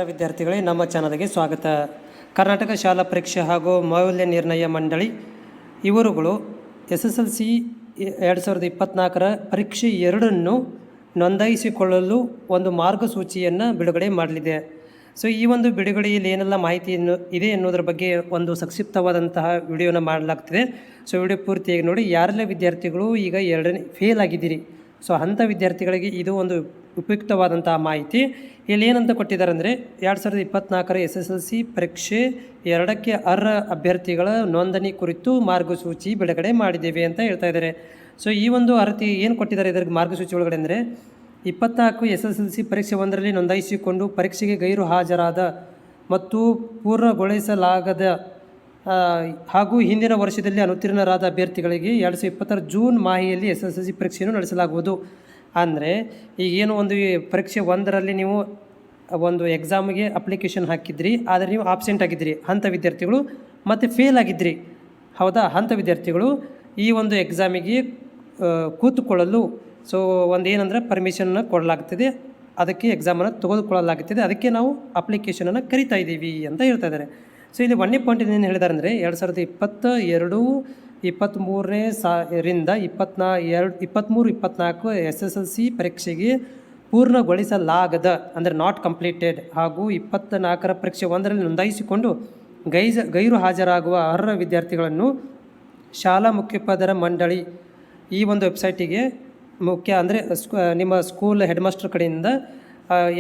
ವಿದ್ಯಾರ್ಥಿಗಳೇ, ನಮ್ಮ ಚಾನಲ್ಗೆ ಸ್ವಾಗತ. ಕರ್ನಾಟಕ ಶಾಲಾ ಪರೀಕ್ಷೆ ಹಾಗೂ ಮೌಲ್ಯ ನಿರ್ಣಯ ಮಂಡಳಿ ಇವರುಗಳು SSLC 2024ರ ಪರೀಕ್ಷೆ 2 ನೋಂದಾಯಿಸಿಕೊಳ್ಳಲು ಒಂದು ಮಾರ್ಗಸೂಚಿಯನ್ನು ಬಿಡುಗಡೆ ಮಾಡಲಿದೆ. ಸೊ ಈ ಒಂದು ಬಿಡುಗಡೆಯಲ್ಲಿ ಏನೆಲ್ಲ ಮಾಹಿತಿ ಇದೆ ಎನ್ನುವುದರ ಬಗ್ಗೆ ಒಂದು ಸಂಕ್ಷಿಪ್ತವಾದಂತಹ ವಿಡಿಯೋನ ಮಾಡಲಾಗ್ತಿದೆ. ಸೊ ವಿಡಿಯೋ ಪೂರ್ತಿಯಾಗಿ ನೋಡಿ. ಯಾರೆಲ್ಲ ವಿದ್ಯಾರ್ಥಿಗಳು ಈಗ 2ನೇ ಫೇಲ್ ಆಗಿದ್ದೀರಿ, ಸೊ ಅಂಥ ವಿದ್ಯಾರ್ಥಿಗಳಿಗೆ ಇದು ಒಂದು ಉಪಯುಕ್ತವಾದಂತಹ ಮಾಹಿತಿ. ಇಲ್ಲಿ ಏನಂತ ಕೊಟ್ಟಿದ್ದಾರೆ ಅಂದರೆ 2024ರ SSLC ಪರೀಕ್ಷೆ 2ಕ್ಕೆ ಅರ್ಹ ಅಭ್ಯರ್ಥಿಗಳ ನೋಂದಣಿ ಕುರಿತು ಮಾರ್ಗಸೂಚಿ ಬಿಡುಗಡೆ ಮಾಡಿದ್ದೇವೆ ಅಂತ ಹೇಳ್ತಾ ಇದ್ದಾರೆ. ಸೊ ಈ ಒಂದು ಅರ್ಹತೆ ಏನು ಕೊಟ್ಟಿದ್ದಾರೆ ಇದರ ಮಾರ್ಗಸೂಚಿ ಒಳಗಡೆ ಅಂದರೆ 24 SSLC ಪರೀಕ್ಷೆ 1ರಲ್ಲಿ ನೋಂದಾಯಿಸಿಕೊಂಡು ಪರೀಕ್ಷೆಗೆ ಗೈರು ಹಾಜರಾದ ಮತ್ತು ಪೂರ್ಣಗೊಳಿಸಲಾಗದ ಹಾಗೂ ಹಿಂದಿನ ವರ್ಷದಲ್ಲಿ ಅನುತ್ತೀರ್ಣರಾದ ಅಭ್ಯರ್ಥಿಗಳಿಗೆ 2020 ಜೂನ್ ಮಾಹೆಯಲ್ಲಿ SSLC ಪರೀಕ್ಷೆಯನ್ನು ನಡೆಸಲಾಗುವುದು. ಅಂದರೆ ಈಗೇನು ಒಂದು ಪರೀಕ್ಷೆ 1ರಲ್ಲಿ ನೀವು ಒಂದು ಎಕ್ಸಾಮ್ಗೆ ಅಪ್ಲಿಕೇಶನ್ ಹಾಕಿದ್ರಿ, ಆದರೆ ನೀವು ಆಬ್ಸೆಂಟ್ ಆಗಿದ್ದಿರಿ ಅಂಥ ವಿದ್ಯಾರ್ಥಿಗಳು, ಮತ್ತು ಫೇಲ್ ಆಗಿದ್ದಿರಿ, ಹೌದಾ, ಅಂಥ ವಿದ್ಯಾರ್ಥಿಗಳು ಈ ಒಂದು ಎಕ್ಸಾಮಿಗೆ ಕೂತುಕೊಳ್ಳಲು ಸೊ ಒಂದು ಏನಂದರೆ ಪರ್ಮಿಷನ್ನ ಕೊಡಲಾಗ್ತದೆ, ಅದಕ್ಕೆ ಎಕ್ಸಾಮನ್ನು ತೆಗೆದುಕೊಳ್ಳಲಾಗುತ್ತದೆ, ಅದಕ್ಕೆ ನಾವು ಅಪ್ಲಿಕೇಶನನ್ನು ಕರಿತಾ ಇದ್ದೀವಿ ಅಂತ ಹೇಳ್ತಾ ಇದ್ದಾರೆ. ಸೊ ಇಲ್ಲಿ 1ನೇ ಪಾಯಿಂಟ್ ಏನು ಹೇಳಿದ್ದಾರೆ ಅಂದರೆ 2022, 23ರಿಂದ 23-24 SSLC ಪರೀಕ್ಷೆಗೆ ಪೂರ್ಣಗೊಳಿಸಲಾಗದ ಅಂದರೆ ನಾಟ್ ಕಂಪ್ಲೀಟೆಡ್ ಹಾಗೂ 24ರ ಪರೀಕ್ಷೆ 1ರಲ್ಲಿ ನೋಂದಾಯಿಸಿಕೊಂಡು ಗೈರು ಹಾಜರಾಗುವ ಅರ್ಹ ವಿದ್ಯಾರ್ಥಿಗಳನ್ನು ಶಾಲಾ ಮುಖ್ಯೋಪಾಧ್ಯಾಯರ ಮಂಡಳಿ ಈ ಒಂದು ವೆಬ್ಸೈಟಿಗೆ ಅಂದರೆ ನಿಮ್ಮ ಸ್ಕೂಲ್ ಹೆಡ್ ಮಾಸ್ಟರ್ ಕಡೆಯಿಂದ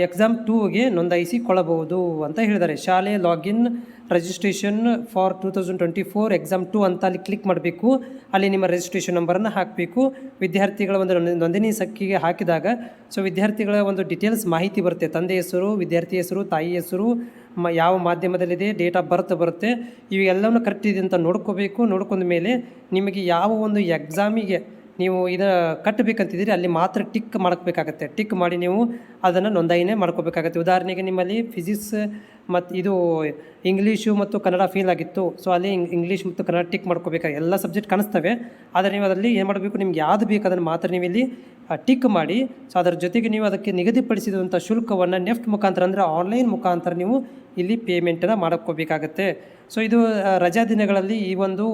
ಎಕ್ಸಾಮ್ 2ಗೆ ನೋಂದಾಯಿಸಿಕೊಳ್ಳಬಹುದು ಅಂತ ಹೇಳಿದ್ದಾರೆ. ಶಾಲೆ ಲಾಗಿನ್ ರಿಜಿಸ್ಟ್ರೇಷನ್ ಫಾರ್ 2024 ಎಕ್ಸಾಮ್ 2 ಅಂತ ಅಲ್ಲಿ ಕ್ಲಿಕ್ ಮಾಡಬೇಕು. ಅಲ್ಲಿ ನಿಮ್ಮ ರಿಜಿಸ್ಟ್ರೇಷನ್ ನಂಬರನ್ನು ಹಾಕಬೇಕು. ವಿದ್ಯಾರ್ಥಿಗಳ ಒಂದು ನೋಂದಣಿ ಸಂಖ್ಯೆಗೆ ಹಾಕಿದಾಗ ಸೊ ವಿದ್ಯಾರ್ಥಿಗಳ ಒಂದು ಡೀಟೇಲ್ಸ್ ಮಾಹಿತಿ ಬರುತ್ತೆ. ತಂದೆ ಹೆಸರು, ವಿದ್ಯಾರ್ಥಿ ಹೆಸರು, ತಾಯಿ ಹೆಸರು, ಯಾವ ಮಾಧ್ಯಮದಲ್ಲಿದೆ, ಡೇಟ್ ಆಫ್ ಬರ್ತ್ ಬರುತ್ತೆ. ಇವೆಲ್ಲವೂ ಕರೆಕ್ಟ್ ಇದೆ ಅಂತ ನೋಡ್ಕೋಬೇಕು. ನೋಡ್ಕೊಂಡ ಮೇಲೆ ನಿಮಗೆ ಯಾವ ಒಂದು ಎಕ್ಸಾಮಿಗೆ ನೀವು ಕಟ್ಟಬೇಕಂತಿದ್ದೀರಿ ಅಲ್ಲಿ ಮಾತ್ರ ಟಿಕ್ ಮಾಡಬೇಕಾಗತ್ತೆ. ಟಿಕ್ ಮಾಡಿ ನೀವು ಅದನ್ನು ನೋಂದಣಿ ಮಾಡ್ಕೋಬೇಕಾಗತ್ತೆ. ಉದಾಹರಣೆಗೆ ನಿಮ್ಮಲ್ಲಿ ಫಿಸಿಕ್ಸ್ ಮತ್ತು ಇದು ಇಂಗ್ಲೀಷು ಮತ್ತು ಕನ್ನಡ ಫೇಲ್ ಆಗಿತ್ತು, ಸೊ ಅಲ್ಲಿ ಇಂಗ್ಲೀಷ್ ಮತ್ತು ಕನ್ನಡ ಟಿಕ್ ಮಾಡ್ಕೋಬೇಕಾಗಿ ಎಲ್ಲ ಸಬ್ಜೆಕ್ಟ್ ಕಾಣಿಸ್ತವೆ. ಆದರೆ ನೀವು ಅದರಲ್ಲಿ ಏನು ಮಾಡಬೇಕು, ನಿಮ್ಗೆ ಯಾವುದು ಬೇಕು ಅದನ್ನು ಮಾತ್ರ ನೀವು ಇಲ್ಲಿ ಟಿಕ್ ಮಾಡಿ. ಸೊ ಅದರ ಜೊತೆಗೆ ನೀವು ಅದಕ್ಕೆ ನಿಗದಿಪಡಿಸಿದಂಥ ಶುಲ್ಕವನ್ನು ನೆಫ್ಟ್ ಮುಖಾಂತರ ಅಂದರೆ ಆನ್ಲೈನ್ ಮುಖಾಂತರ ನೀವು ಇಲ್ಲಿ ಪೇಮೆಂಟನ್ನು ಮಾಡ್ಕೋಬೇಕಾಗತ್ತೆ. ಸೊ ಇದು ರಜಾ ದಿನಗಳಲ್ಲಿ ಈ ಒಂದು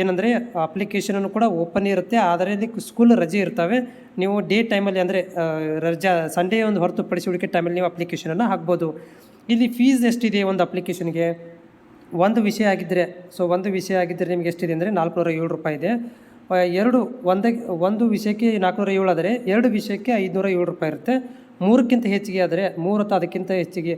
ಏನಂದರೆ ಅಪ್ಲಿಕೇಶನನ್ನು ಕೂಡ ಓಪನ್ ಇರುತ್ತೆ, ಆದರೆ ಇಲ್ಲಿ ಸ್ಕೂಲ್ ರಜೆ ಇರ್ತವೆ. ನೀವು ಡೇ ಟೈಮಲ್ಲಿ ಅಂದರೆ ರಜಾ ಸಂಡೇ ಒಂದು ಹೊರತುಪಡಿಸಿ ಉಳಿಕೆ ಟೈಮಲ್ಲಿ ನೀವು ಅಪ್ಲಿಕೇಶನನ್ನು ಹಾಕ್ಬೋದು. ಇಲ್ಲಿ ಫೀಸ್ ಎಷ್ಟಿದೆ ಒಂದು ಅಪ್ಲಿಕೇಶನ್ಗೆ? ಒಂದು ವಿಷಯ ಆಗಿದ್ದರೆ ನಿಮಗೆ ಎಷ್ಟಿದೆ ಅಂದರೆ 407 ರೂಪಾಯಿ ಇದೆ. ಒಂದು ವಿಷಯಕ್ಕೆ 407 ಆದರೆ 2 ವಿಷಯಕ್ಕೆ 507 ರೂಪಾಯಿ ಇರುತ್ತೆ. 3ಕ್ಕಿಂತ ಹೆಚ್ಚಿಗೆ ಆದರೆ 3 ಅಥವಾ ಅದಕ್ಕಿಂತ ಹೆಚ್ಚಿಗೆ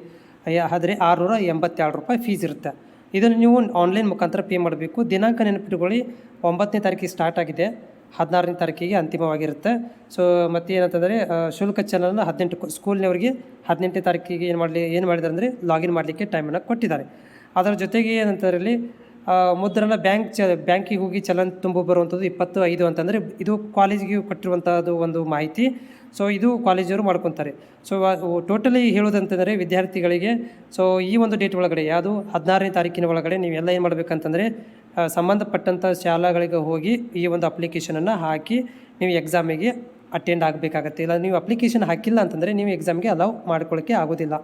ಆದರೆ 682 ರೂಪಾಯಿ ಫೀಸ್ ಇರುತ್ತೆ. ಇದನ್ನು ನೀವು ಆನ್ಲೈನ್ ಮುಖಾಂತರ ಪೇ ಮಾಡಬೇಕು. ದಿನಾಂಕ ನೆನಪಿಟ್ಕೊಳ್ಳಿ, 9ನೇ ತಾರೀಕಿಗೆ ಸ್ಟಾರ್ಟ್ ಆಗಿದೆ, 16ನೇ ತಾರೀಕಿಗೆ ಅಂತಿಮವಾಗಿರುತ್ತೆ. ಸೊ ಮತ್ತು ಏನಂತಂದರೆ ಶುಲ್ಕ ಚಾನಲ್ನ 18 ಸ್ಕೂಲ್ನವರಿಗೆ 18ನೇ ತಾರೀಕಿಗೆ ಏನು ಮಾಡಿದ್ದಾರೆ ಅಂದರೆ ಲಾಗಿನ್ ಮಾಡಲಿಕ್ಕೆ ಟೈಮನ್ನು ಕೊಟ್ಟಿದ್ದಾರೆ. ಅದರ ಜೊತೆಗೆ ಏನಂತಂದರೆ ಮುದ್ರಣ ಬ್ಯಾಂಕಿಗೆ ಹೋಗಿ ಚಲನ್ ತುಂಬ ಬರುವಂಥದ್ದು 25 ಅಂತಂದರೆ ಇದು ಕಾಲೇಜಿಗೆ ಕೊಟ್ಟಿರುವಂಥದ್ದು ಒಂದು ಮಾಹಿತಿ. ಸೊ ಇದು ಕಾಲೇಜವರು ಮಾಡ್ಕೊತಾರೆ. ಸೊ ಟೋಟಲಿ ಹೇಳೋದಂತಂದರೆ ವಿದ್ಯಾರ್ಥಿಗಳಿಗೆ ಸೊ ಈ ಒಂದು ಡೇಟ್ ಒಳಗಡೆ ಯಾವುದು 16ನೇ ತಾರೀಕಿನ ಒಳಗಡೆ ನೀವೆಲ್ಲ ಏನು ಮಾಡಬೇಕಂತಂದರೆ ಸಂಬಂಧಪಟ್ಟಂಥ ಶಾಲೆಗಳಿಗೆ ಹೋಗಿ ಈ ಒಂದು ಅಪ್ಲಿಕೇಶನನ್ನು ಹಾಕಿ ನೀವು ಎಕ್ಸಾಮಿಗೆ ಅಟೆಂಡ್ ಆಗಬೇಕಾಗತ್ತೆ. ಇಲ್ಲ ನೀವು ಅಪ್ಲಿಕೇಶನ್ ಹಾಕಿಲ್ಲ ಅಂತಂದರೆ ನೀವು ಎಕ್ಸಾಮ್ಗೆ ಅಲೌ ಮಾಡ್ಕೊಳ್ಳೋಕ್ಕೆ ಆಗೋದಿಲ್ಲ.